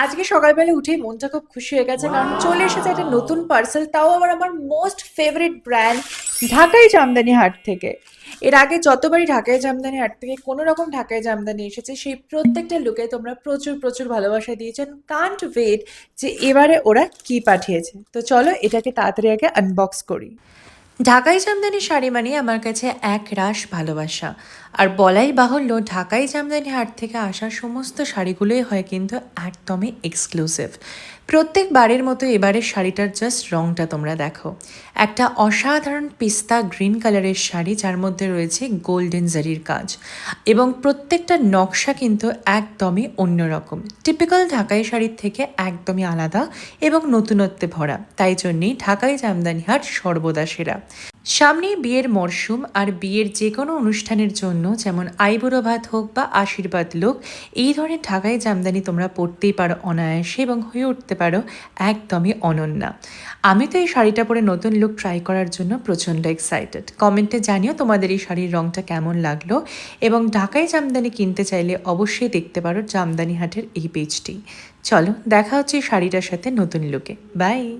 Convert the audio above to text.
আজকে সকালবেলা উঠেই মনটা খুব খুশি হয়ে গেছে কারণ চলে এসেছে একটা নতুন পার্সেল, তাও আবার আমার মোস্ট ফেভারিট ব্র্যান্ড ঢাকাই জামদানি হাট থেকে। এর আগে যতবারই ঢাকাই জামদানি হাট থেকে কোনো রকম ঢাকাই জামদানি এসেছে সেই প্রত্যেকটা লুকে তোমরা প্রচুর প্রচুর ভালোবাসা দিয়েছেন। কান্ট ওয়েট যে এবারে ওরা কি পাঠিয়েছে। তো চলো এটাকে তাড়াতাড়ি আগে আনবক্স করি। ঢাকাই জামদানি শাড়ি মানে আমার কাছে এক রাশ ভালোবাসা। আর বলাই বাহুল্য ঢাকাই জামদানি হাট থেকে আসা সমস্ত শাড়িগুলোই হয় কিন্তু একদমই এক্সক্লুসিভ। প্রত্যেকবারের মতো এবারের শাড়িটার জাস্ট রংটা তোমরা দেখো, একটা অসাধারণ পিস্তা গ্রিন কালারের শাড়ি যার মধ্যে রয়েছে গোল্ডেন জারির কাজ, এবং প্রত্যেকটা নকশা কিন্তু একদমই অন্যরকম, টিপিক্যাল ঢাকাই শাড়ির থেকে একদমই আলাদা এবং নতুনত্বে ভরা। তাই জন্যেই ঢাকাই জামদানি হাট সর্বদা সেরা। সামনেই বিয়ের মরশুম, আর বিয়ের যে কোনো অনুষ্ঠানের জন্য যেমন আইবুড়ো ভাত হোক বা আশীর্বাদ লোক, এই ধরনের ঢাকাই জামদানি তোমরা পরতেই পারো অনায়াসে এবং হয়ে উঠতে পারো একদমই অনন্যা। আমি তো এই শাড়িটা পরে নতুন লুক ট্রাই করার জন্য প্রচণ্ড এক্সাইটেড। কমেন্টে জানিও তোমাদের এই শাড়ির রংটা কেমন লাগলো, এবং ঢাকাই জামদানি কিনতে চাইলে অবশ্যই দেখতে পারো জামদানি হাটের এই পেজটি। চলো দেখা হচ্ছে এই শাড়িটার সাথে নতুন লুকে। বাই।